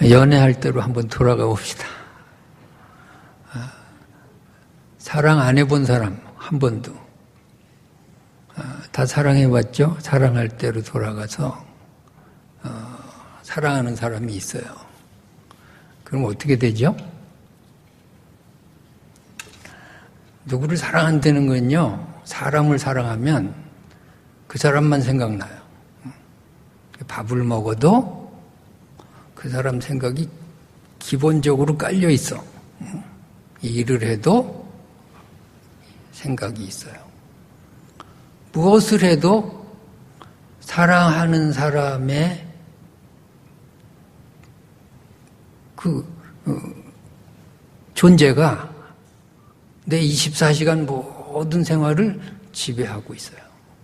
연애할 때로 한번 돌아가 봅시다. 사랑 안 해본 사람 한 번도. 다 사랑해봤죠? 사랑할 때로 돌아가서 사랑하는 사람이 있어요. 그럼 어떻게 되죠? 누구를 사랑한다는 건요, 사람을 사랑하면 그 사람만 생각나요. 밥을 먹어도 그 사람 생각이 기본적으로 깔려 있어. 일을 해도 생각이 있어요. 무엇을 해도 사랑하는 사람의 그 존재가 내 24시간 모든 생활을 지배하고 있어요.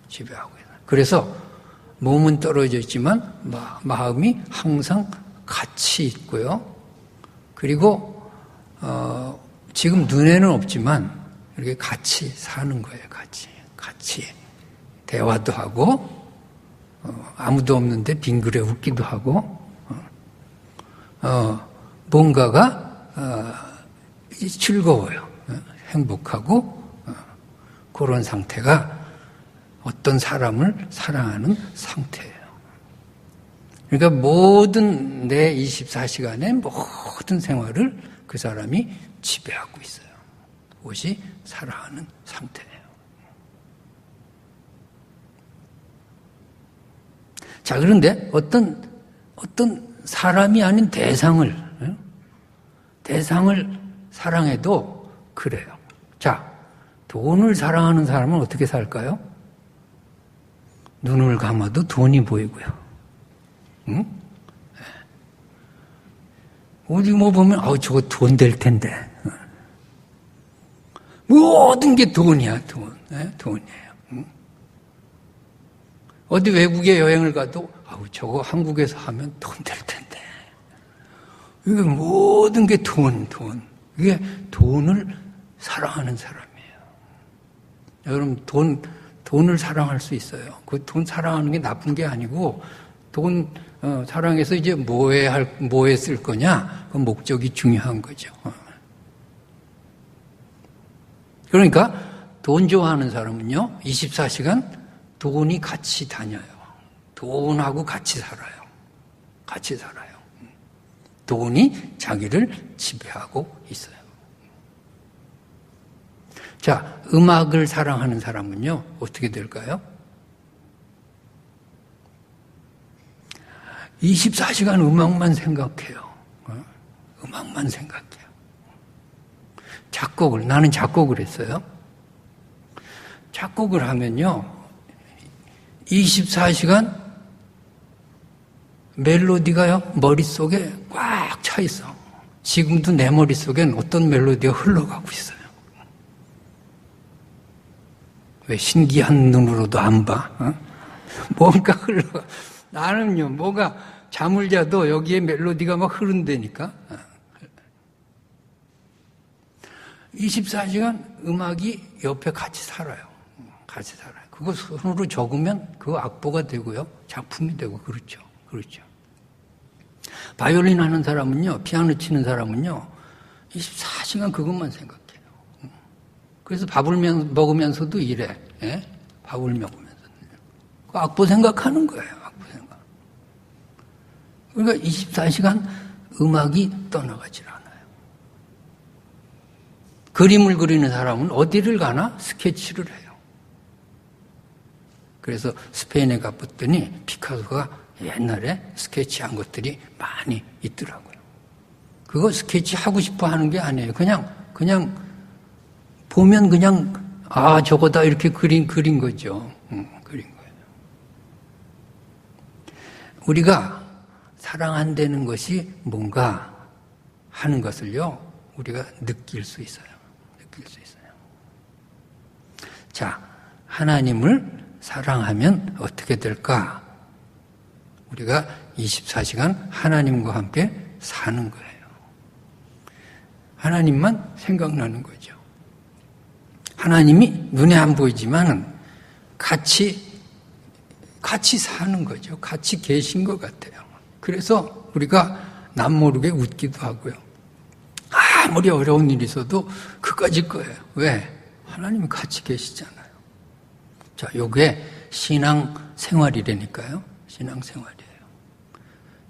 지배하고 있어요. 그래서 몸은 떨어져 있지만 마음이 항상 같이 있고요. 그리고 지금 눈에는 없지만 이렇게 같이 사는 거예요. 같이 대화도 하고 아무도 없는데 빙그레 웃기도 하고 뭔가가 즐거워요. 행복하고 그런 상태가 어떤 사람을 사랑하는 상태예요. 그러니까 모든 내 24시간의 모든 생활을 그 사람이 지배하고 있어요. 그것이 사랑하는 상태예요. 자, 그런데 어떤 사람이 아닌 대상을 사랑해도 그래요. 자, 돈을 사랑하는 사람은 어떻게 살까요? 눈을 감아도 돈이 보이고요. 응? 어디 보면, 저거 돈 될 텐데. 모든 게 돈이야, 돈. 돈이에요. 응? 어디 외국에 여행을 가도, 저거 한국에서 하면 돈 될 텐데. 이게 모든 게 돈. 이게 돈을 사랑하는 사람이에요. 여러분, 돈을 사랑할 수 있어요. 그 돈 사랑하는 게 나쁜 게 아니고, 돈 사랑해서 이제 뭐에 쓸 거냐? 그 목적이 중요한 거죠. 그러니까 돈 좋아하는 사람은요, 24시간 돈이 같이 다녀요. 돈하고 같이 살아요. 돈이 자기를 지배하고 있어요. 자, 음악을 사랑하는 사람은요, 어떻게 될까요? 24시간 음악만 생각해요. 음악만 생각해요. 나는 작곡을 했어요. 작곡을 하면요, 24시간 멜로디가요, 머릿속에 꽉 차 있어. 지금도 내 머릿속엔 어떤 멜로디가 흘러가고 있어요. 왜 신기한 눈으로도 안 봐? 뭔가 흘러가. 나는요, 뭐가 잠을 자도 여기에 멜로디가 막 흐른다니까. 24시간 음악이 옆에 같이 살아요. 그거 손으로 적으면 그 악보가 되고요. 작품이 되고, 그렇죠. 바이올린 하는 사람은요, 피아노 치는 사람은요, 24시간 그것만 생각해요. 그래서 밥을 먹으면서도 이래. 밥을 먹으면서. 그 악보 생각하는 거예요. 그러니까 24시간 음악이 떠나가질 않아요. 그림을 그리는 사람은 어디를 가나 스케치를 해요. 그래서 스페인에 가봤더니 피카소가 옛날에 스케치한 것들이 많이 있더라고요. 그거 스케치 하고 싶어 하는 게 아니에요. 그냥 보면 저거다 이렇게 그린 거죠. 그린 거예요. 우리가 사랑한다는 것이 뭔가 하는 것을요, 우리가 느낄 수 있어요. 자, 하나님을 사랑하면 어떻게 될까? 우리가 24시간 하나님과 함께 사는 거예요. 하나님만 생각나는 거죠. 하나님이 눈에 안 보이지만은 같이 사는 거죠. 같이 계신 것 같아요. 그래서 우리가 남 모르게 웃기도 하고요. 아무리 어려운 일이 있어도 그까짓 거예요. 왜? 하나님이 같이 계시잖아요. 자, 요게 신앙 생활이라니까요. 신앙 생활이에요.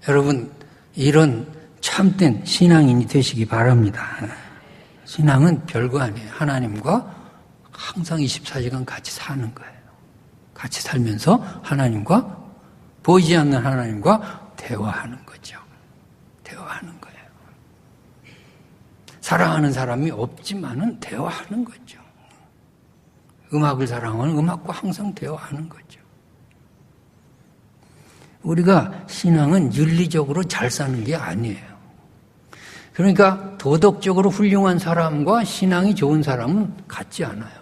여러분, 이런 참된 신앙인이 되시기 바랍니다. 신앙은 별거 아니에요. 하나님과 항상 24시간 같이 사는 거예요. 같이 살면서 하나님과, 보이지 않는 하나님과 대화하는 거죠. 대화하는 거예요. 사랑하는 사람이 없지만은 대화하는 거죠. 음악을 사랑하는 음악과 항상 대화하는 거죠. 우리가 신앙은 윤리적으로 잘 사는 게 아니에요. 그러니까 도덕적으로 훌륭한 사람과 신앙이 좋은 사람은 같지 않아요.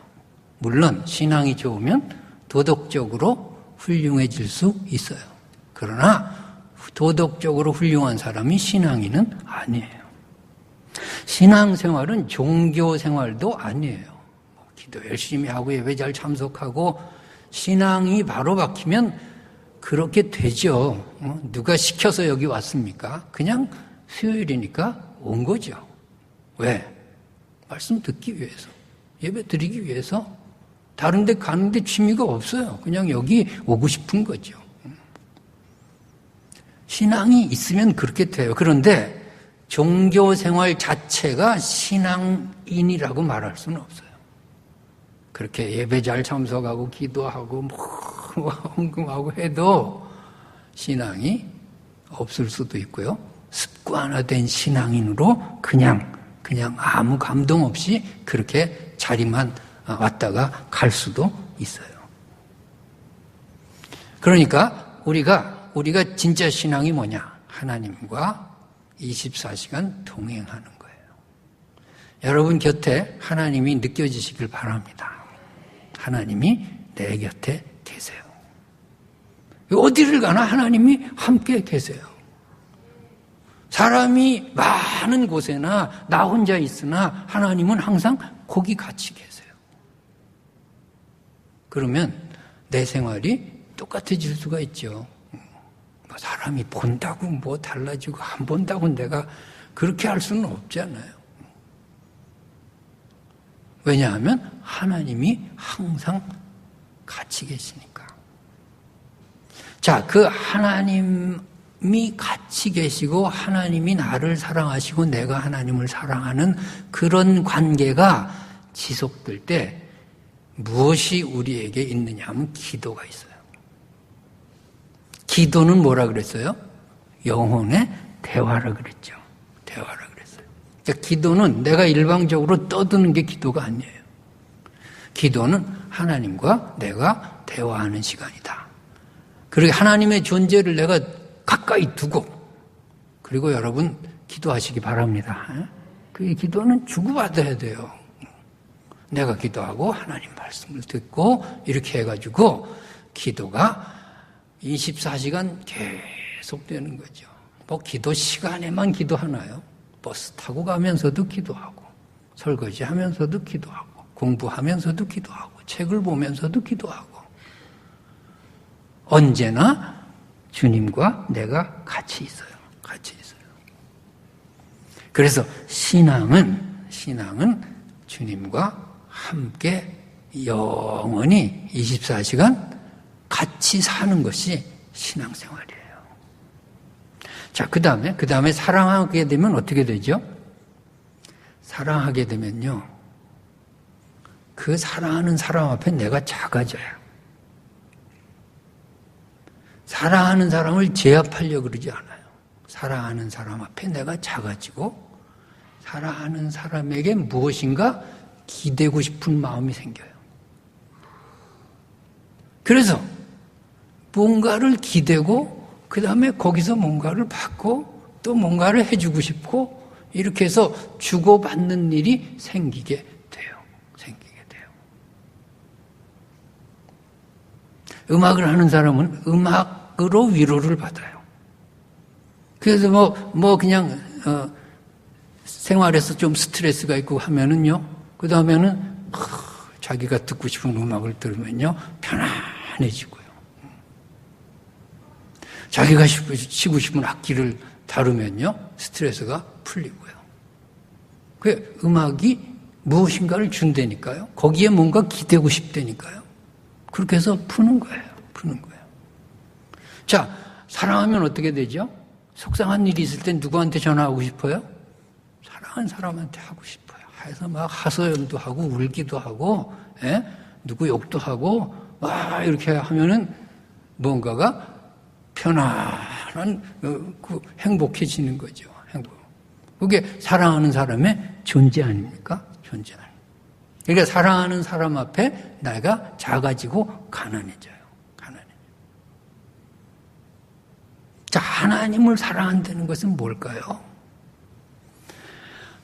물론 신앙이 좋으면 도덕적으로 훌륭해질 수 있어요. 그러나 도덕적으로 훌륭한 사람이 신앙인은 아니에요. 신앙생활은 종교생활도 아니에요. 기도 열심히 하고 예배 잘 참석하고 신앙이 바로 박히면 그렇게 되죠. 누가 시켜서 여기 왔습니까? 그냥 수요일이니까 온 거죠. 왜? 말씀 듣기 위해서, 예배 드리기 위해서. 다른 데 가는데 취미가 없어요. 그냥 여기 오고 싶은 거죠. 신앙이 있으면 그렇게 돼요. 그런데 종교생활 자체가 신앙인이라고 말할 수는 없어요. 그렇게 예배 잘 참석하고 기도하고 헌금하고 해도 신앙이 없을 수도 있고요. 습관화된 신앙인으로 그냥 아무 감동 없이 그렇게 자리만 왔다가 갈 수도 있어요. 그러니까 우리가 진짜 신앙이 뭐냐? 하나님과 24시간 동행하는 거예요. 여러분 곁에 하나님이 느껴지시길 바랍니다. 하나님이 내 곁에 계세요. 어디를 가나 하나님이 함께 계세요. 사람이 많은 곳에나 나 혼자 있으나 하나님은 항상 거기 같이 계세요. 그러면 내 생활이 똑같아질 수가 있죠. 사람이 본다고 뭐 달라지고 안 본다고 내가 그렇게 할 수는 없잖아요. 왜냐하면 하나님이 항상 같이 계시니까. 자, 그 하나님이 같이 계시고 하나님이 나를 사랑하시고 내가 하나님을 사랑하는 그런 관계가 지속될 때 무엇이 우리에게 있느냐 하면 기도가 있어요. 기도는 뭐라 그랬어요? 영혼의 대화라 그랬죠. 대화라 그랬어요. 기도는 내가 일방적으로 떠드는 게 기도가 아니에요. 기도는 하나님과 내가 대화하는 시간이다. 그리고 하나님의 존재를 내가 가까이 두고, 그리고 여러분 기도하시기 바랍니다. 그 기도는 주고받아야 돼요. 내가 기도하고 하나님 말씀을 듣고 이렇게 해가지고 기도가 24시간 계속 되는 거죠. 뭐 기도 시간에만 기도하나요? 버스 타고 가면서도 기도하고, 설거지 하면서도 기도하고, 공부하면서도 기도하고, 책을 보면서도 기도하고, 언제나 주님과 내가 같이 있어요. 같이 있어요. 그래서 신앙은 주님과 함께 영원히 24시간 같이 사는 것이 신앙생활이에요. 자, 그 다음에 사랑하게 되면 어떻게 되죠? 사랑하게 되면요, 그 사랑하는 사람 앞에 내가 작아져요. 사랑하는 사람을 제압하려고 그러지 않아요. 사랑하는 사람 앞에 내가 작아지고 사랑하는 사람에게 무엇인가 기대고 싶은 마음이 생겨요. 그래서 뭔가를 기대고 그 다음에 거기서 뭔가를 받고 또 뭔가를 해주고 싶고 이렇게 해서 주고받는 일이 생기게 돼요. 음악을 하는 사람은 음악으로 위로를 받아요. 그래서 그냥 생활에서 좀 스트레스가 있고 하면은요, 그 다음에는 자기가 듣고 싶은 음악을 들으면요 편안해지고요. 자기가 치고 싶은 악기를 다루면요, 스트레스가 풀리고요. 그 음악이 무엇인가를 준다니까요. 거기에 뭔가 기대고 싶다니까요. 그렇게 해서 푸는 거예요. 자, 사랑하면 어떻게 되죠? 속상한 일이 있을 땐 누구한테 전화하고 싶어요? 사랑하는 사람한테 하고 싶어요. 해서 막 하소연도 하고 울기도 하고, 누구 욕도 하고, 이렇게 하면은 뭔가가 편안한, 행복해지는 거죠. 행복. 그게 사랑하는 사람의 존재 아닙니까? 존재 아닙니까? 그러니까 사랑하는 사람 앞에 내가 작아지고 가난해져요. 자, 하나님을 사랑한다는 것은 뭘까요?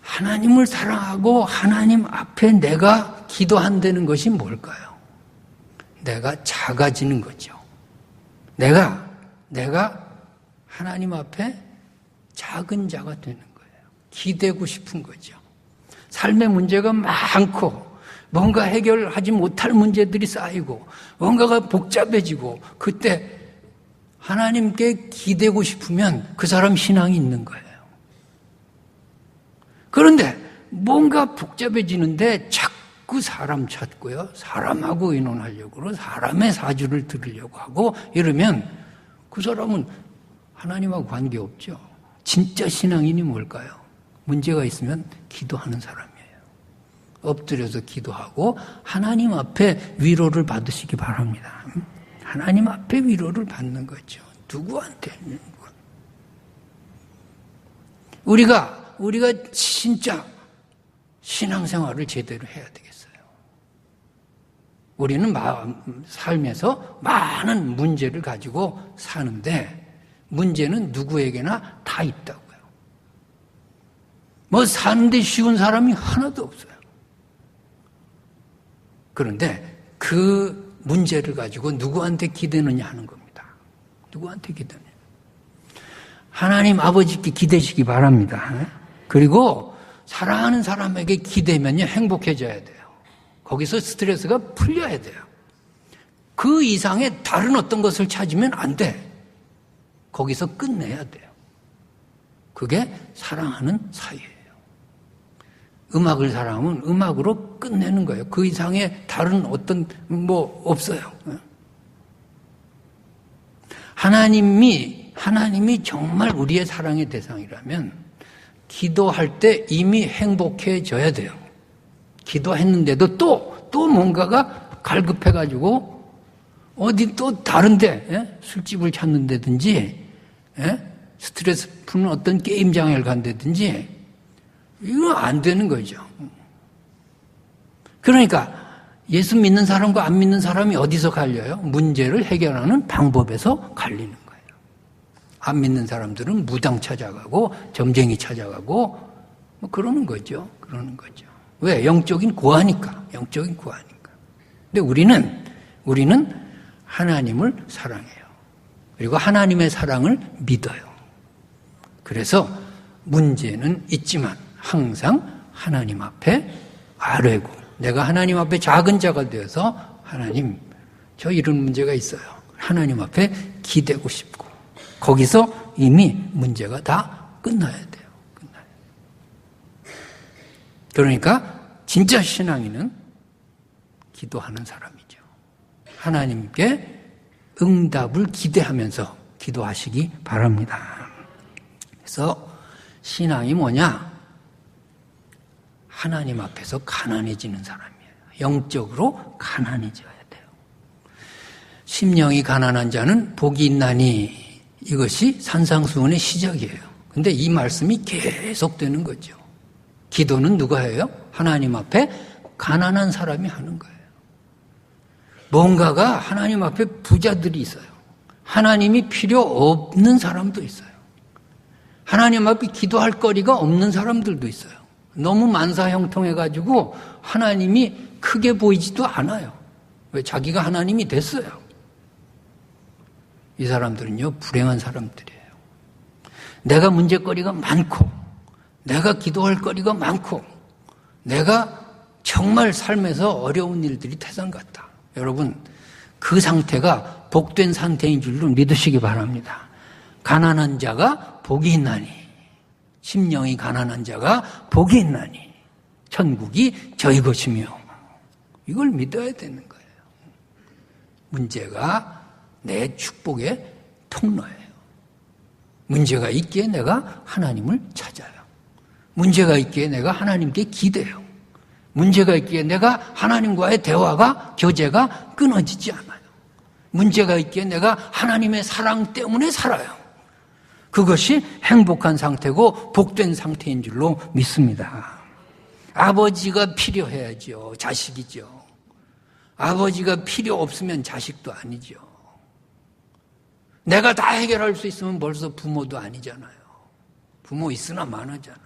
하나님을 사랑하고 하나님 앞에 내가 기도한다는 것이 뭘까요? 내가 작아지는 거죠. 내가 하나님 앞에 작은 자가 되는 거예요. 기대고 싶은 거죠. 삶의 문제가 많고 뭔가 해결하지 못할 문제들이 쌓이고 뭔가가 복잡해지고 그때 하나님께 기대고 싶으면 그 사람 신앙이 있는 거예요. 그런데 뭔가 복잡해지는데 자꾸 사람 찾고요. 사람하고 의논하려고 그러고 사람의 사주를 들으려고 하고 이러면 그 사람은 하나님하고 관계없죠. 진짜 신앙인이 뭘까요? 문제가 있으면 기도하는 사람이에요. 엎드려서 기도하고 하나님 앞에 위로를 받으시기 바랍니다. 하나님 앞에 위로를 받는 거죠. 누구한테? 우리가 진짜 신앙생활을 제대로 해야 되겠어요. 우리는 삶에서 많은 문제를 가지고 사는데 문제는 누구에게나 다 있다고요. 뭐 사는데 쉬운 사람이 하나도 없어요. 그런데 그 문제를 가지고 누구한테 기대느냐 하는 겁니다. 누구한테 기대느냐. 하나님 아버지께 기대시기 바랍니다. 그리고 사랑하는 사람에게 기대면요 행복해져야 돼요. 거기서 스트레스가 풀려야 돼요. 그 이상의 다른 어떤 것을 찾으면 안 돼. 거기서 끝내야 돼요. 그게 사랑하는 사이예요. 음악을 사랑하면 음악으로 끝내는 거예요. 그 이상의 다른 어떤 없어요. 하나님이 정말 우리의 사랑의 대상이라면 기도할 때 이미 행복해져야 돼요. 기도했는데도 또 뭔가가 갈급해가지고 어디 또 다른데 술집을 찾는다든지 스트레스 푸는 어떤 게임장을 간다든지 이거 안 되는 거죠. 그러니까 예수 믿는 사람과 안 믿는 사람이 어디서 갈려요? 문제를 해결하는 방법에서 갈리는 거예요. 안 믿는 사람들은 무당 찾아가고 점쟁이 찾아가고 뭐 그러는 거죠. 왜? 영적인 고아니까. 근데 우리는 하나님을 사랑해요. 그리고 하나님의 사랑을 믿어요. 그래서 문제는 있지만 항상 하나님 앞에 아뢰고 내가 하나님 앞에 작은 자가 되어서 하나님 저 이런 문제가 있어요. 하나님 앞에 기대고 싶고 거기서 이미 문제가 다 끝나야 돼요. 그러니까 진짜 신앙인은 기도하는 사람이죠. 하나님께 응답을 기대하면서 기도하시기 바랍니다. 그래서 신앙이 뭐냐? 하나님 앞에서 가난해지는 사람이에요. 영적으로 가난해져야 돼요. 심령이 가난한 자는 복이 있나니 이것이 산상수훈의 시작이에요. 근데 이 말씀이 계속되는 거죠. 기도는 누가 해요? 하나님 앞에 가난한 사람이 하는 거예요. 뭔가가 하나님 앞에 부자들이 있어요. 하나님이 필요 없는 사람도 있어요. 하나님 앞에 기도할 거리가 없는 사람들도 있어요. 너무 만사형통해가지고 하나님이 크게 보이지도 않아요. 왜? 자기가 하나님이 됐어요. 이 사람들은요, 불행한 사람들이에요. 내가 문제거리가 많고, 내가 기도할 거리가 많고, 내가 정말 삶에서 어려운 일들이 태산 같다. 여러분, 그 상태가 복된 상태인 줄로 믿으시기 바랍니다. 가난한 자가 복이 있나니, 심령이 가난한 자가 복이 있나니 천국이 저희 것이며, 이걸 믿어야 되는 거예요. 문제가 내 축복의 통로예요. 문제가 있기에 내가 하나님을 찾아요. 문제가 있기에 내가 하나님께 기대요. 문제가 있기에 내가 하나님과의 대화가, 교제가 끊어지지 않아요. 문제가 있기에 내가 하나님의 사랑 때문에 살아요. 그것이 행복한 상태고 복된 상태인 줄로 믿습니다. 아버지가 필요해야죠. 자식이죠. 아버지가 필요 없으면 자식도 아니죠. 내가 다 해결할 수 있으면 벌써 부모도 아니잖아요. 부모 있으나 마나잖아요.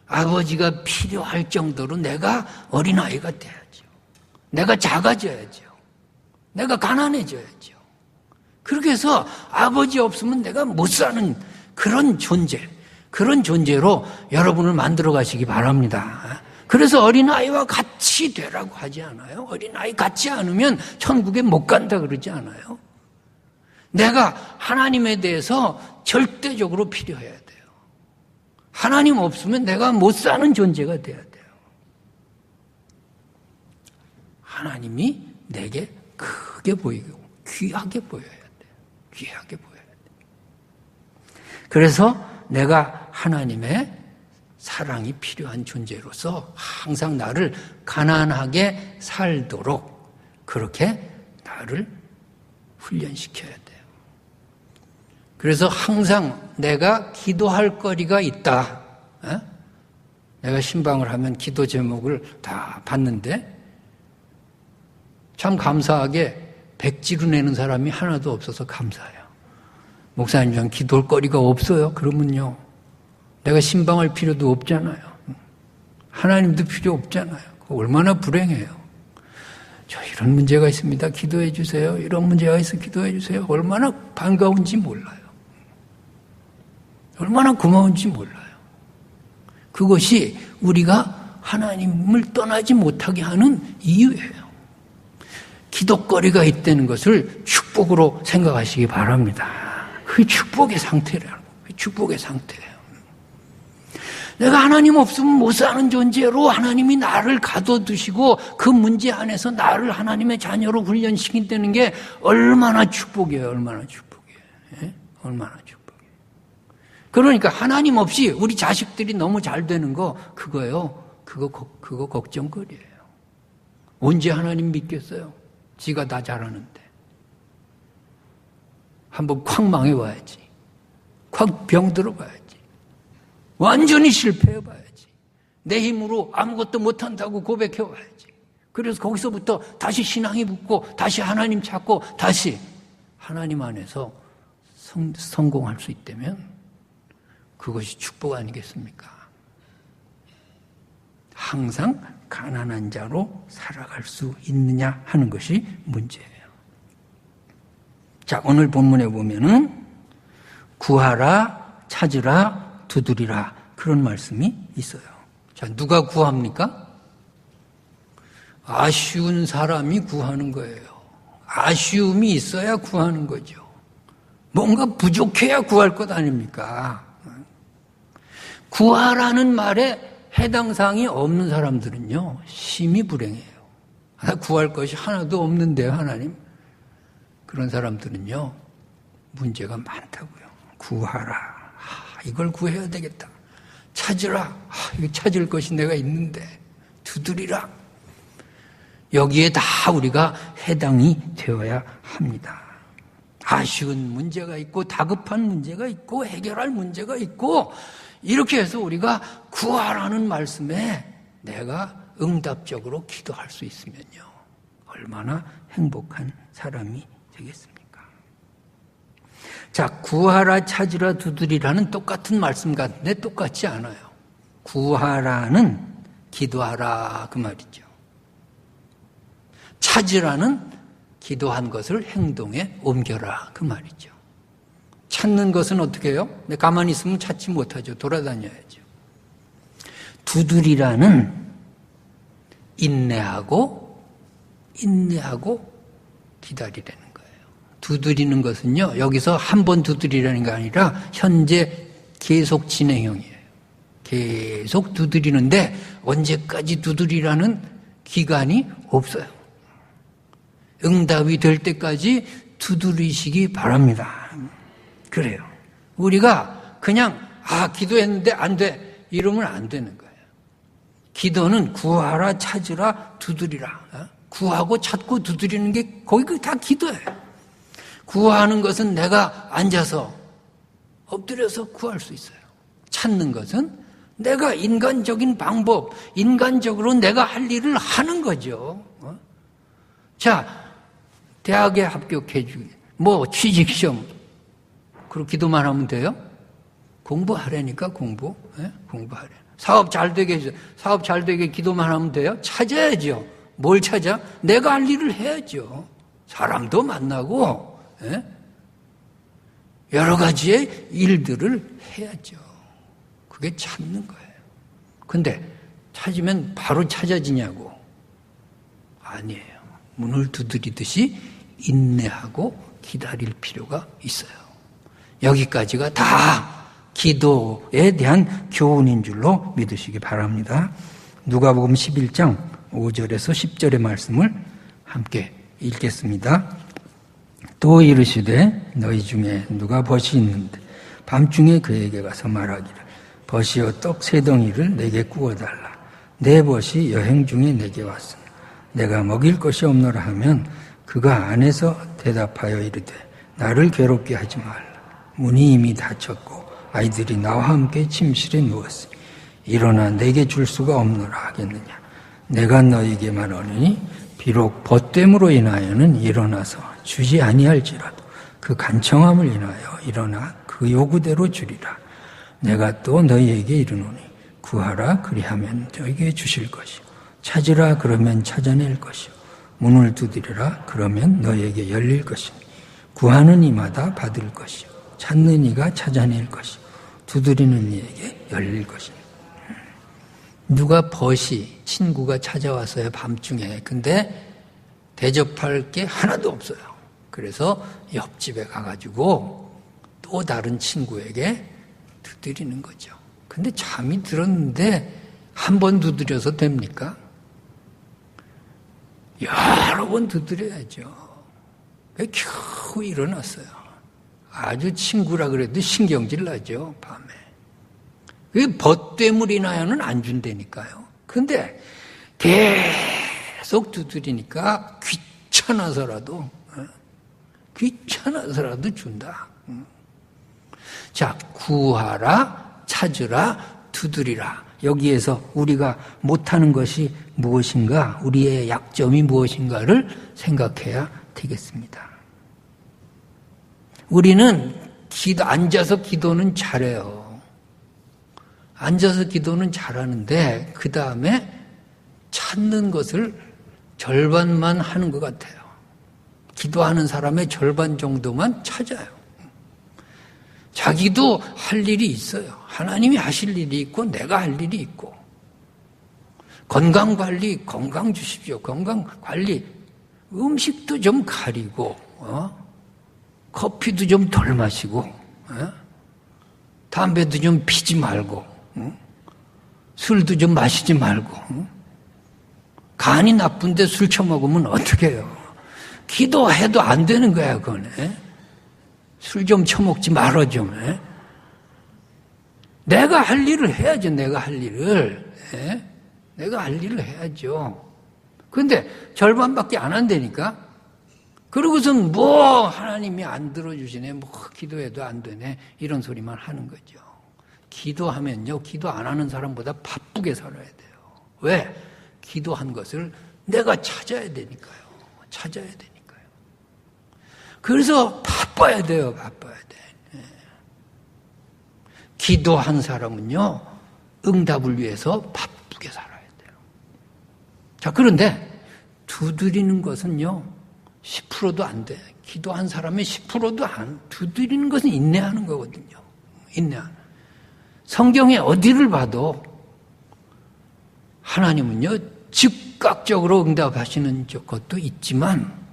아버지가 필요할 정도로 내가 어린아이가 돼야죠. 내가 작아져야죠. 내가 가난해져야죠. 그렇게 해서 아버지 없으면 내가 못 사는 그런 존재, 그런 존재로 여러분을 만들어 가시기 바랍니다. 그래서 어린아이와 같이 되라고 하지 않아요? 어린아이 같지 않으면 천국에 못 간다 그러지 않아요? 내가 하나님에 대해서 절대적으로 필요해야 돼요. 하나님 없으면 내가 못 사는 존재가 돼야 돼요. 하나님이 내게 크게 보이고 귀하게 보여야 돼요. 귀하게 보여야 돼요. 그래서 내가 하나님의 사랑이 필요한 존재로서 항상 나를 가난하게 살도록 그렇게 나를 훈련시켜야 돼요. 그래서 항상 내가 기도할 거리가 있다. 내가 신방을 하면 기도 제목을 다 봤는데 참 감사하게 백지로 내는 사람이 하나도 없어서 감사해요. 목사님, 전 기도할 거리가 없어요. 그러면요, 내가 신방할 필요도 없잖아요. 하나님도 필요 없잖아요. 얼마나 불행해요. 저 이런 문제가 있습니다. 기도해 주세요. 이런 문제가 있어 기도해 주세요. 얼마나 반가운지 몰라요. 얼마나 고마운지 몰라요. 그것이 우리가 하나님을 떠나지 못하게 하는 이유예요. 기도거리가 있다는 것을 축복으로 생각하시기 바랍니다. 그게 축복의 상태라는 거예요. 축복의 상태예요. 내가 하나님 없으면 못 사는 존재로 하나님이 나를 가둬두시고 그 문제 안에서 나를 하나님의 자녀로 훈련시킨다는 게 얼마나 축복이에요. 얼마나 축복이에요. 예? 얼마나 축복이에요. 그러니까 하나님 없이 우리 자식들이 너무 잘 되는 거 그거요. 그거 걱정거리예요. 언제 하나님 믿겠어요? 지가 다 잘하는데. 한번 콱 망해봐야지. 콱 병들어봐야지. 완전히 실패해봐야지. 내 힘으로 아무것도 못한다고 고백해봐야지. 그래서 거기서부터 다시 신앙이 붙고 다시 하나님 찾고 다시 하나님 안에서 성공할 수 있다면 그것이 축복 아니겠습니까? 항상 가난한 자로 살아갈 수 있느냐 하는 것이 문제예요. 자, 오늘 본문에 보면은 구하라, 찾으라, 두드리라 그런 말씀이 있어요. 자, 누가 구합니까? 아쉬운 사람이 구하는 거예요. 아쉬움이 있어야 구하는 거죠. 뭔가 부족해야 구할 것 아닙니까? 구하라는 말에 해당 사항이 없는 사람들은요, 심히 불행해요. 구할 것이 하나도 없는데요, 하나님. 그런 사람들은요, 문제가 많다고요. 구하라. 이걸 구해야 되겠다. 찾으라. 이거 찾을 것이 내가 있는데. 두드리라. 여기에 다 우리가 해당이 되어야 합니다. 아쉬운 문제가 있고 다급한 문제가 있고 해결할 문제가 있고 이렇게 해서 우리가 구하라는 말씀에 내가 응답적으로 기도할 수 있으면요. 얼마나 행복한 사람이 되겠습니까? 자, 구하라, 찾으라, 두드리라는 똑같은 말씀 같은데 똑같지 않아요. 구하라는 기도하라 그 말이죠. 찾으라는 기도한 것을 행동에 옮겨라 그 말이죠. 찾는 것은 어떻게 해요? 가만히 있으면 찾지 못하죠. 돌아다녀야죠. 두드리라는 인내하고 기다리라는 거예요. 두드리는 것은요, 여기서 한 번 두드리라는 게 아니라 현재 계속 진행형이에요. 계속 두드리는데 언제까지 두드리라는 기간이 없어요. 응답이 될 때까지 두드리시기 바랍니다. 그래요. 우리가 그냥 기도했는데 안 돼 이러면 안 되는 거예요. 기도는 구하라, 찾으라, 두드리라. 구하고 찾고 두드리는 게 거기 다 기도예요. 구하는 것은 내가 앉아서 엎드려서 구할 수 있어요. 찾는 것은 내가 인간적인 방법, 인간적으로 내가 할 일을 하는 거죠. 자, 대학에 합격해 주기, 취직시험, 그리고 기도만 하면 돼요? 공부하라니까, 공부하래. 사업 잘 되게 해주세요. 사업 잘 되게 기도만 하면 돼요? 찾아야죠. 뭘 찾아? 내가 할 일을 해야죠. 사람도 만나고, 여러 가지의 일들을 해야죠. 그게 찾는 거예요. 근데 찾으면 바로 찾아지냐고? 아니에요. 문을 두드리듯이 인내하고 기다릴 필요가 있어요. 여기까지가 다 기도에 대한 교훈인 줄로 믿으시기 바랍니다. 누가복음 11장 5절에서 10절의 말씀을 함께 읽겠습니다. 또 이르시되 너희 중에 누가 벗이 있는데 밤중에 그에게 가서 말하기를 벗이여 떡 세 덩이를 내게 구워달라. 내 벗이 여행 중에 내게 왔으나 내가 먹일 것이 없노라 하면 그가 안에서 대답하여 이르되 나를 괴롭게 하지 말라. 문이 이미 닫혔고 아이들이 나와 함께 침실에 누웠으니 일어나 내게 줄 수가 없노라 하겠느냐. 내가 너희에게 말하노니 비록 벗됨으로 인하여는 일어나서 주지 아니할지라도 그 간청함을 인하여 일어나 그 요구대로 주리라. 내가 또 너희에게 이르노니 구하라 그리하면 너희에게 주실 것이요 찾으라 그러면 찾아낼 것이요 문을 두드리라 그러면 너희에게 열릴 것이니 구하는 이마다 받을 것이요 찾는 이가 찾아낼 것이요 두드리는 이에게 열릴 것이니. 누가 벗이 친구가 찾아왔어요, 밤중에. 근데 대접할 게 하나도 없어요. 그래서 옆집에 가가지고 또 다른 친구에게 두드리는 거죠. 근데 잠이 들었는데 한 번 두드려서 됩니까? 여러 번 두드려야죠. 겨우 일어났어요. 아주 친구라 그래도 신경질 나죠, 밤에. 그게 벗됨을 인하여는 안 준다니까요. 근데 계속 두드리니까 귀찮아서라도 준다. 자, 구하라, 찾으라, 두드리라. 여기에서 우리가 못하는 것이 무엇인가, 우리의 약점이 무엇인가를 생각해야 되겠습니다. 우리는 앉아서 기도는 잘해요. 앉아서 기도는 잘하는데 그 다음에 찾는 것을 절반만 하는 것 같아요. 기도하는 사람의 절반 정도만 찾아요. 자기도 할 일이 있어요. 하나님이 하실 일이 있고 내가 할 일이 있고. 건강관리, 건강 주십시오. 건강관리, 음식도 좀 가리고 커피도 좀 덜 마시고 담배도 좀 피지 말고 술도 좀 마시지 말고. 간이 나쁜데 술 처먹으면 어떻게 해요? 기도해도 안 되는 거야, 그건. 술 좀 처먹지 말아 좀. 내가 할 일을 해야죠, 내가 할 일을. 내가 할 일을 해야죠. 근데 절반밖에 안 한다니까? 그러고선 하나님이 안 들어주시네, 기도해도 안 되네, 이런 소리만 하는 거죠. 기도하면요, 기도 안 하는 사람보다 바쁘게 살아야 돼요. 왜? 기도한 것을 내가 찾아야 되니까요. 그래서 바빠야 돼요, 바빠야 돼. 기도한 사람은요, 응답을 위해서 바쁘게 살아야 돼요. 자, 그런데 두드리는 것은요, 10%도 안 돼. 기도한 사람의 10%도 두드리는 것은 인내하는 거거든요. 인내하는. 성경에 어디를 봐도 하나님은요, 즉각적으로 응답하시는 것도 있지만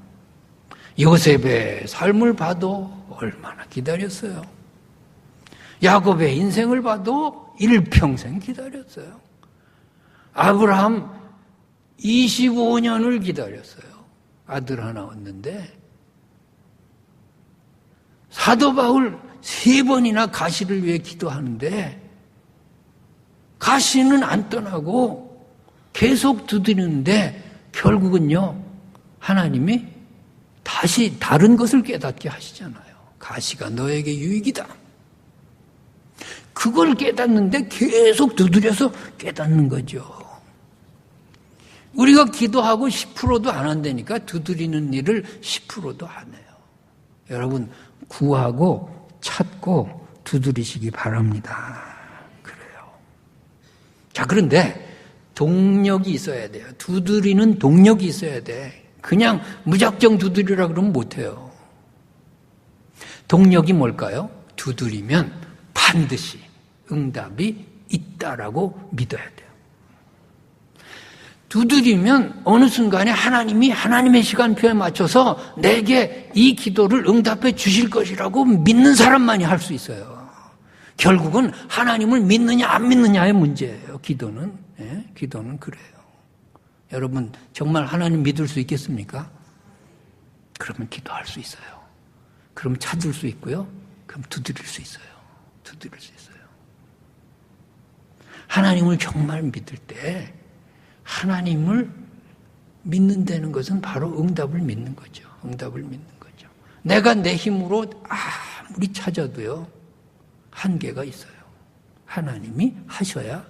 요셉의 삶을 봐도 얼마나 기다렸어요. 야곱의 인생을 봐도 일평생 기다렸어요. 아브라함 25년을 기다렸어요. 아들 하나 얻는데 사도 바울 3번이나 가시를 위해 기도하는데 가시는 안 떠나고 계속 두드리는데 결국은요 하나님이 다시 다른 것을 깨닫게 하시잖아요. 가시가 너에게 유익이다. 그걸 깨닫는데 계속 두드려서 깨닫는 거죠. 우리가 기도하고 10%도 안 한다니까 두드리는 일을 10%도 안 해요. 여러분 구하고 찾고 두드리시기 바랍니다. 그래요. 자, 그런데 동력이 있어야 돼요. 두드리는 동력이 있어야 돼. 그냥 무작정 두드리라 그러면 못해요. 동력이 뭘까요? 두드리면 반드시 응답이 있다라고 믿어야 돼요. 두드리면 어느 순간에 하나님이 하나님의 시간표에 맞춰서 내게 이 기도를 응답해 주실 것이라고 믿는 사람만이 할 수 있어요. 결국은 하나님을 믿느냐 안 믿느냐의 문제예요. 기도는. 예? 기도는 그래요. 여러분 정말 하나님 믿을 수 있겠습니까? 그러면 기도할 수 있어요. 그럼 찾을 수 있고요. 그럼 두드릴 수 있어요. 두드릴 수 있어요. 하나님을 정말 믿을 때 하나님을 믿는다는 것은 바로 응답을 믿는 거죠. 응답을 믿는 거죠. 내가 내 힘으로 아무리 찾아도요 한계가 있어요. 하나님이 하셔야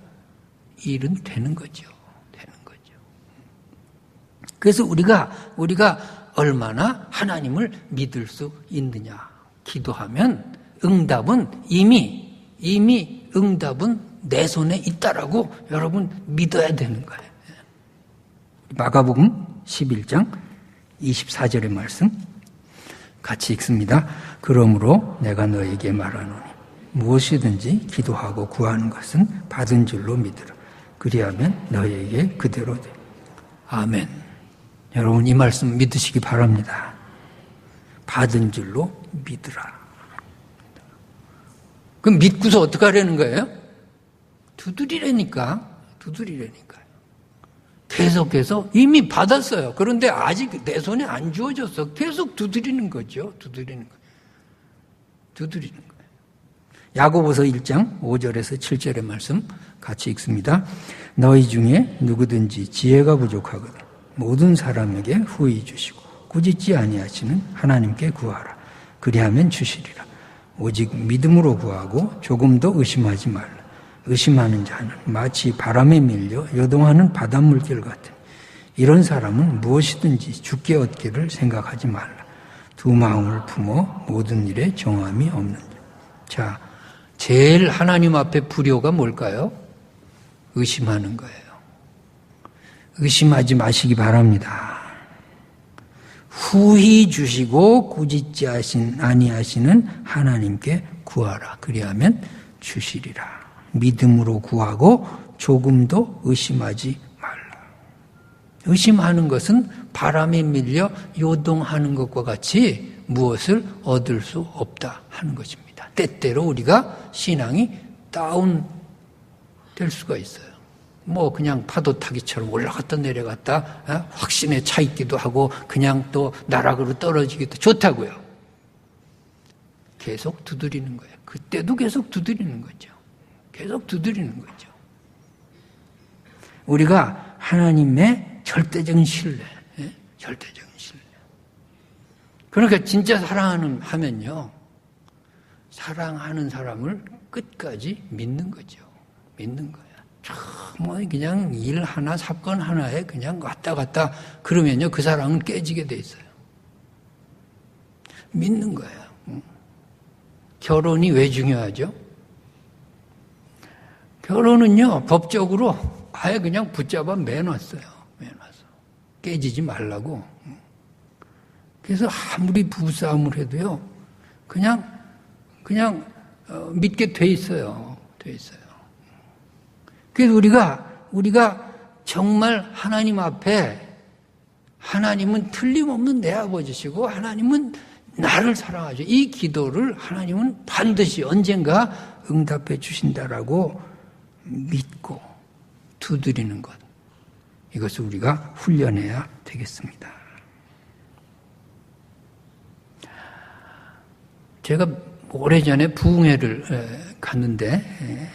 일은 되는 거죠. 되는 거죠. 그래서 우리가 얼마나 하나님을 믿을 수 있느냐. 기도하면 응답은 이미 응답은 내 손에 있다라고 여러분 믿어야 되는 거예요. 마가복음 11장 24절의 말씀 같이 읽습니다. 그러므로 내가 너에게 말하노니 무엇이든지 기도하고 구하는 것은 받은 줄로 믿으라. 그리하면 너에게 그대로 돼. 아멘. 여러분 이 말씀 믿으시기 바랍니다. 받은 줄로 믿으라. 그럼 믿고서 어떻게 하려는 거예요? 두드리라니까요. 계속해서 이미 받았어요. 그런데 아직 내 손에 안 주어졌어. 계속 두드리는 거죠. 두드리는 거예요. 야고보서 1장 5절에서 7절의 말씀 같이 읽습니다. 너희 중에 누구든지 지혜가 부족하거든 모든 사람에게 후히 주시고 꾸짖지 아니하시는 하나님께 구하라. 그리하면 주시리라. 오직 믿음으로 구하고 조금도 의심하지 말라. 의심하는 자는 마치 바람에 밀려 요동하는 바닷물길 같으니 이런 사람은 무엇이든지 주께 얻기를 생각하지 말라. 두 마음을 품어 모든 일에 정함이 없는 자. 제일 하나님 앞에 불효가 뭘까요? 의심하는 거예요. 의심하지 마시기 바랍니다. 후히 주시고 꾸짖지 아니하시는 하나님께 구하라. 그리하면 주시리라. 믿음으로 구하고 조금도 의심하지 말라. 의심하는 것은 바람에 밀려 요동하는 것과 같이 무엇을 얻을 수 없다 하는 것입니다. 때때로 우리가 신앙이 다운될 수가 있어요. 뭐 그냥 파도 타기처럼 올라갔다 내려갔다 확신에 차 있기도 하고 그냥 또 나락으로 떨어지기도 좋다고요. 계속 두드리는 거예요. 그때도 계속 두드리는 거죠. 계속 두드리는 거죠. 우리가 하나님의 절대적인 신뢰, 절대적인 신뢰. 그러니까 진짜 사랑하면요, 사랑하는 사람을 끝까지 믿는 거죠. 믿는 거야. 뭐 그냥 일 하나, 사건 하나에 그냥 왔다 갔다 그러면요, 그 사랑은 깨지게 돼 있어요. 믿는 거예요. 결혼이 왜 중요하죠? 결혼은요, 법적으로 아예 그냥 붙잡아 매놨어요. 깨지지 말라고. 그래서 아무리 부부싸움을 해도요, 그냥 믿게 돼 있어요. 그래서 우리가 정말 하나님 앞에 하나님은 틀림없는 내 아버지시고 하나님은 나를 사랑하죠. 이 기도를 하나님은 반드시 언젠가 응답해 주신다라고 믿고 두드리는 것. 이것을 우리가 훈련해야 되겠습니다. 제가 오래전에 부흥회를 갔는데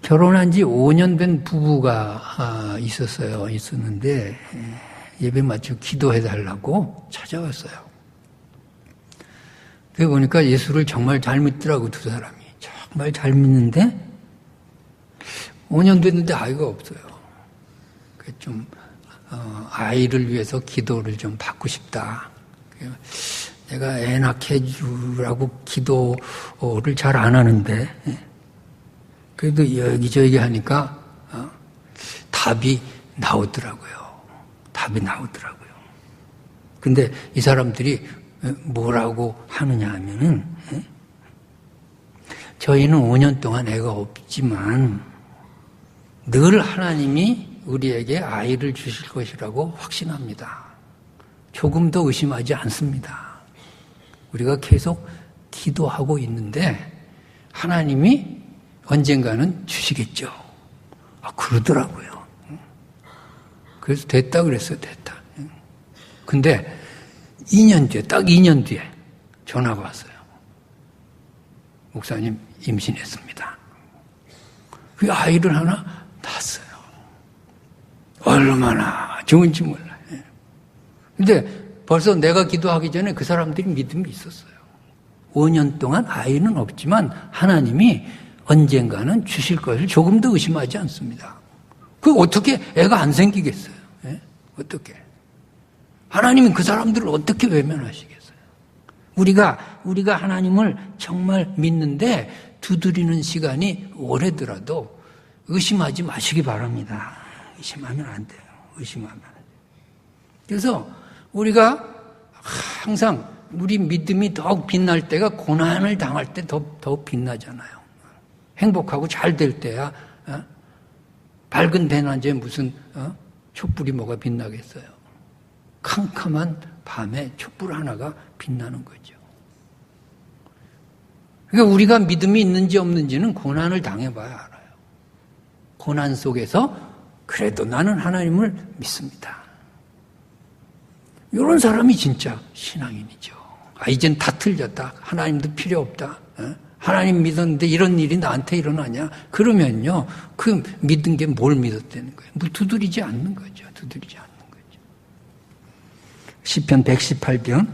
결혼한 지 5년 된 부부가 있었는데 예배 마치고 기도해달라고 찾아왔어요. 그래 보니까 예수를 정말 잘 믿더라고, 두 사람이. 정말 잘 믿는데 5년 됐는데 아이가 없어요. 좀 아이를 위해서 기도를 좀 받고 싶다. 내가 애 낳게 해주라고 기도를 잘 안 하는데 그래도 여기저기 하니까 답이 나오더라고요. 근데 이 사람들이 뭐라고 하느냐 하면은 저희는 5년 동안 애가 없지만 늘 하나님이 우리에게 아이를 주실 것이라고 확신합니다. 조금도 의심하지 않습니다. 우리가 계속 기도하고 있는데 하나님이 언젠가는 주시겠죠. 그러더라고요. 그래서 됐다 그랬어요. 됐다. 근데 2년 뒤에, 딱 2년 뒤에 전화가 왔어요. 목사님 임신했습니다. 그 아이를 하나 낳았어요. 얼마나 좋은지 몰라요. 근데 벌써 내가 기도하기 전에 그 사람들이 믿음이 있었어요. 5년 동안 아이는 없지만 하나님이 언젠가는 주실 것을 조금도 의심하지 않습니다. 그 어떻게 애가 안 생기겠어요? 어떻게? 하나님이 그 사람들을 어떻게 외면하시겠어요? 우리가 하나님을 정말 믿는데 두드리는 시간이 오래더라도 의심하지 마시기 바랍니다. 의심하면 안 돼요. 의심하면 안 돼요. 그래서 우리가 항상 우리 믿음이 더욱 빛날 때가 고난을 당할 때 더욱 빛나잖아요. 행복하고 잘 될 때야 밝은 대낮에 무슨 촛불이 뭐가 빛나겠어요. 캄캄한 밤에 촛불 하나가 빛나는 거죠. 그러니까 우리가 믿음이 있는지 없는지는 고난을 당해봐야 알아요. 고난 속에서 그래도 나는 하나님을 믿습니다. 이런 사람이 진짜 신앙인이죠. 이젠 다 틀렸다. 하나님도 필요 없다. 하나님 믿었는데 이런 일이 나한테 일어나냐? 그러면요, 그 믿은 게 뭘 믿었다는 거예요? 두드리지 않는 거죠. 두드리지 않는 거죠. 시편 118편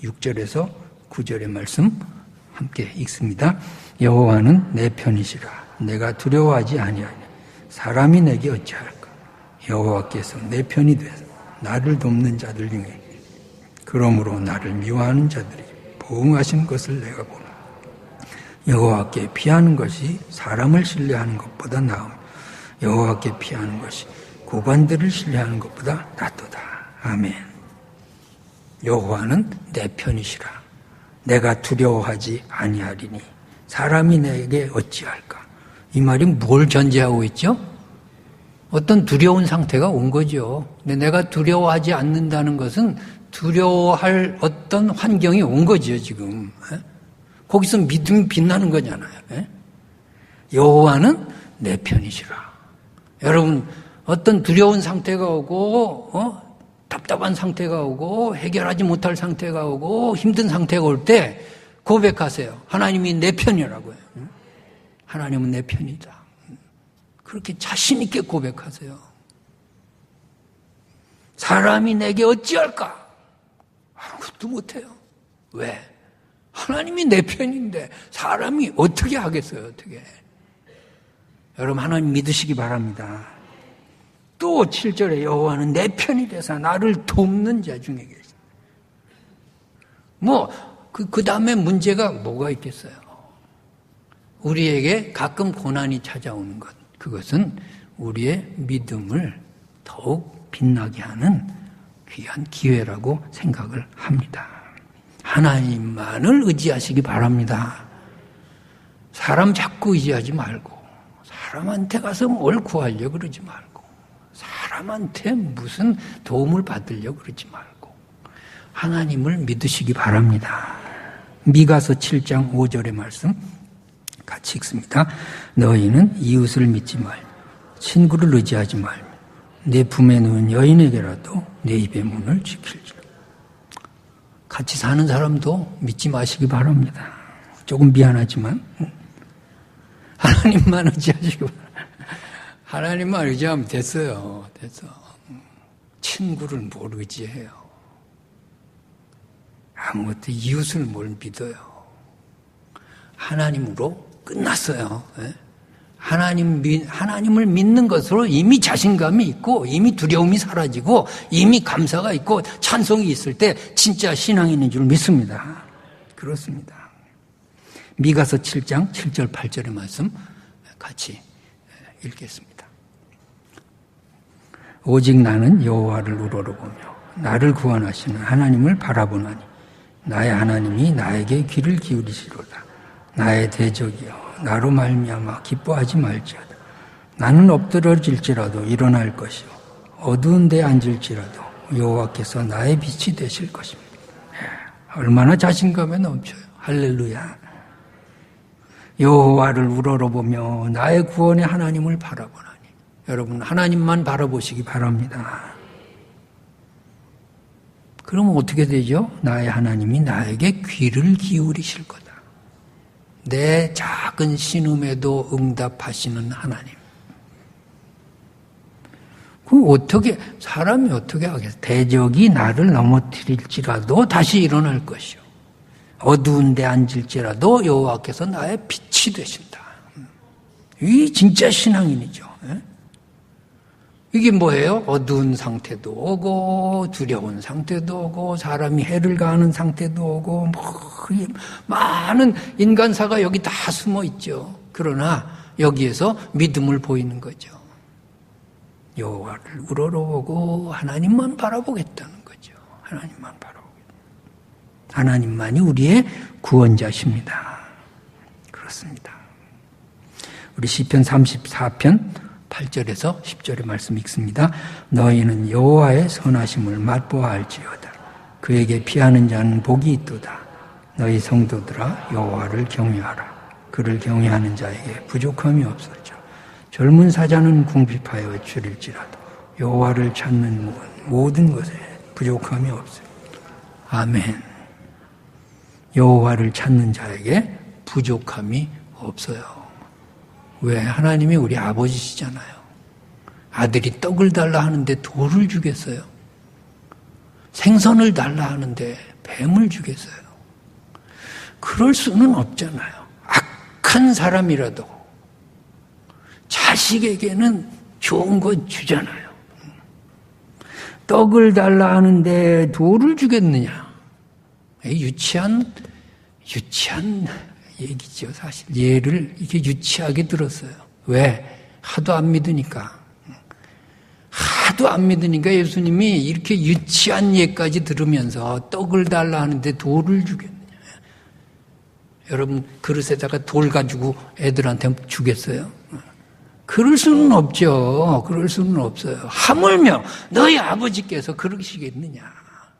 6절에서 9절의 말씀 함께 읽습니다. 여호와는 내 편이시라. 내가 두려워하지 아니하니 사람이 내게 어찌할까? 여호와께서 내 편이 되서 나를 돕는 자들 중에 그러므로 나를 미워하는 자들이 보응하신 것을 내가 보노. 여호와께 피하는 것이 사람을 신뢰하는 것보다 나으며 여호와께 피하는 것이 고관들을 신뢰하는 것보다 낫도다. 아멘. 여호와는 내 편이시라. 내가 두려워하지 아니하리니 사람이 내게 어찌할까? 이 말이 뭘 전제하고 있죠? 어떤 두려운 상태가 온 거죠. 근데 내가 두려워하지 않는다는 것은 두려워할 어떤 환경이 온 거죠, 지금. 거기서 믿음이 빛나는 거잖아요. 여호와는 내 편이시라. 여러분, 어떤 두려운 상태가 오고, 답답한 상태가 오고, 해결하지 못할 상태가 오고, 힘든 상태가 올 때 고백하세요. 하나님이 내 편이라고요. 하나님은 내 편이다. 그렇게 자신 있게 고백하세요. 사람이 내게 어찌할까? 아무것도 못해요. 왜? 하나님이 내 편인데 사람이 어떻게 하겠어요? 어떻게? 여러분, 하나님 믿으시기 바랍니다. 또 7절에 여호와는 내 편이 돼서 나를 돕는 자 중에 계십니다. 그 다음에 문제가 뭐가 있겠어요? 우리에게 가끔 고난이 찾아오는 것, 그것은 우리의 믿음을 더욱 빛나게 하는 귀한 기회라고 생각을 합니다. 하나님만을 의지하시기 바랍니다. 사람 자꾸 의지하지 말고, 사람한테 가서 뭘 구하려고 그러지 말고, 사람한테 무슨 도움을 받으려고 그러지 말고 하나님을 믿으시기 바랍니다. 미가서 7장 5절의 말씀 같이 읽습니다. 너희는 이웃을 믿지 말며 친구를 의지하지 말며 내 품에 누운 여인에게라도 내 입의 문을 지킬지라. 같이 사는 사람도 믿지 마시기 바랍니다. 조금 미안하지만 하나님만 의지하시기 바랍니다. 하나님만 의지하면 됐어요. 됐어. 친구를 뭘 의지해요? 아무것도 이웃을 뭘 믿어요? 하나님으로 끝났어요. 하나님을 믿는 것으로 이미 자신감이 있고 이미 두려움이 사라지고 이미 감사가 있고 찬송이 있을 때 진짜 신앙이 있는 줄 믿습니다. 그렇습니다. 미가서 7장 7절 8절의 말씀 같이 읽겠습니다. 오직 나는 여호와를 우러러보며 나를 구원하시는 하나님을 바라보나니 나의 하나님이 나에게 귀를 기울이시로다. 나의 대적이여 나로 말미암아 기뻐하지 말지어다. 나는 엎드러질지라도 일어날 것이요 어두운 데 앉을지라도 여호와께서 나의 빛이 되실 것입니다. 얼마나 자신감에 넘쳐요. 할렐루야. 여호와를 우러러보며 나의 구원의 하나님을 바라보나니. 여러분 하나님만 바라보시기 바랍니다. 그러면 어떻게 되죠? 나의 하나님이 나에게 귀를 기울이실 거다. 내 작은 신음에도 응답하시는 하나님. 그럼 어떻게 사람이 어떻게 하겠어요? 대적이 나를 넘어뜨릴지라도 다시 일어날 것이요 어두운 데 앉을지라도 여호와께서 나의 빛이 되신다. 이 진짜 신앙인이죠. 이게 뭐예요? 어두운 상태도 오고 두려운 상태도 오고 사람이 해를 가하는 상태도 오고 많은 인간사가 여기 다 숨어 있죠. 그러나 여기에서 믿음을 보이는 거죠. 여호와를 우러러보고 하나님만 바라보겠다는 거죠. 하나님만 바라보겠다. 하나님만이 우리의 구원자십니다. 그렇습니다. 우리 시편 34편 8절에서 10절의 말씀 읽습니다. 너희는 여호와의 선하심을 맛보아할지어다. 그에게 피하는 자는 복이 있도다. 너희 성도들아 여호와를 경외하라. 그를 경외하는 자에게 부족함이 없을지라. 젊은 사자는 궁핍하여 줄일지라도 여호와를 찾는 모든 것에 부족함이 없으리라. 아멘. 여호와를 찾는 자에게 부족함이 없어요. 왜? 하나님이 우리 아버지시잖아요. 아들이 떡을 달라 하는데 돌을 주겠어요? 생선을 달라 하는데 뱀을 주겠어요? 그럴 수는 없잖아요. 악한 사람이라도 자식에게는 좋은 것 주잖아요. 떡을 달라 하는데 돌을 주겠느냐? 유치한 얘기죠. 사실 예를 이렇게 유치하게 들었어요. 왜? 하도 안 믿으니까. 하도 안 믿으니까 예수님이 이렇게 유치한 예까지 들으면서 떡을 달라 하는데 돌을 주겠느냐. 여러분 그릇에다가 돌 가지고 애들한테 주겠어요? 그럴 수는 없죠. 그럴 수는 없어요. 하물며 너희 아버지께서 그러시겠느냐.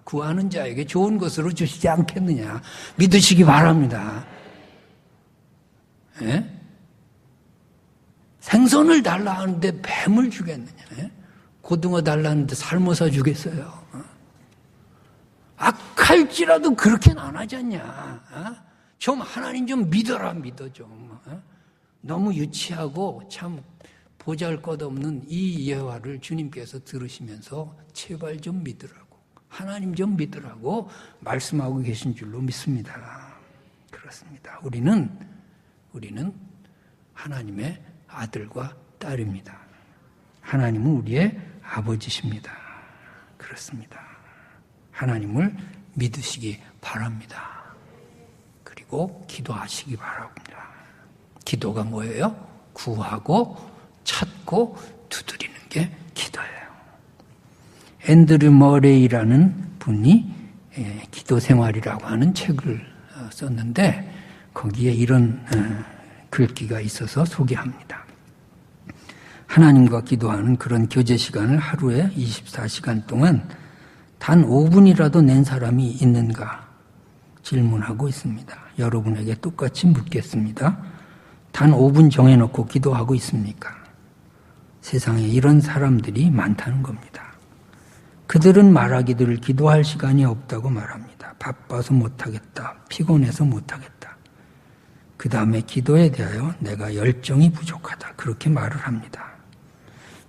구하는 자에게 좋은 것으로 주시지 않겠느냐. 믿으시기 바랍니다. 예? 생선을 달라 하는데 뱀을 주겠느냐? 예? 고등어 달라 하는데 삶아서 주겠어요? 악할지라도 그렇게는 안 하잖냐? 좀 하나님 좀 믿어라, 믿어 좀. 너무 유치하고 참 보잘것없는 이 예화를 주님께서 들으시면서 제발 좀 믿으라고, 하나님 좀 믿으라고 말씀하고 계신 줄로 믿습니다. 그렇습니다. 우리는 하나님의 아들과 딸입니다. 하나님은 우리의 아버지십니다. 그렇습니다. 하나님을 믿으시기 바랍니다. 그리고 기도하시기 바랍니다. 기도가 뭐예요? 구하고 찾고 두드리는 게 기도예요. 앤드류 머레이라는 분이 기도 생활이라고 하는 책을 썼는데 거기에 이런 글귀가 있어서 소개합니다. 하나님과 기도하는 그런 교제 시간을 하루에 24시간 동안 단 5분이라도 낸 사람이 있는가 질문하고 있습니다. 여러분에게 똑같이 묻겠습니다. 단 5분 정해놓고 기도하고 있습니까? 세상에 이런 사람들이 많다는 겁니다. 그들은 말하기를 기도할 시간이 없다고 말합니다. 바빠서 못하겠다. 피곤해서 못하겠다. 그 다음에 기도에 대하여 내가 열정이 부족하다. 그렇게 말을 합니다.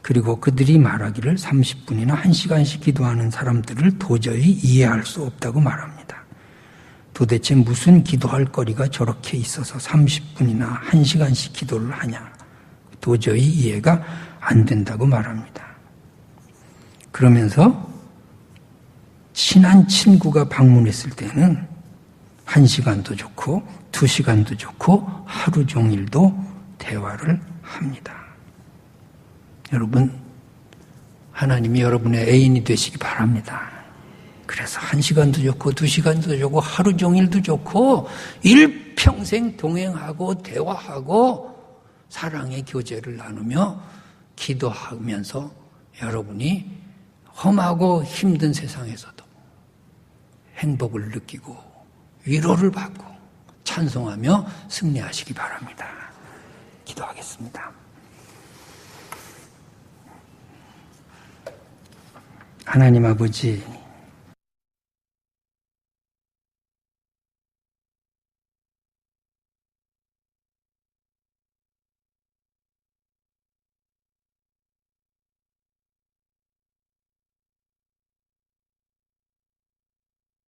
그리고 그들이 말하기를 30분이나 1시간씩 기도하는 사람들을 도저히 이해할 수 없다고 말합니다. 도대체 무슨 기도할 거리가 저렇게 있어서 30분이나 1시간씩 기도를 하냐. 도저히 이해가 안 된다고 말합니다. 그러면서 친한 친구가 방문했을 때는 1시간도 좋고 2시간도 좋고 하루 종일도 대화를 합니다. 여러분, 하나님이 여러분의 애인이 되시기 바랍니다. 그래서 1시간도 좋고 2시간도 좋고 하루 종일도 좋고 일평생 동행하고 대화하고 사랑의 교제를 나누며 기도하면서 여러분이 험하고 힘든 세상에서도 행복을 느끼고 위로를 받고 찬송하며 승리하시기 바랍니다. 기도하겠습니다. 하나님 아버지,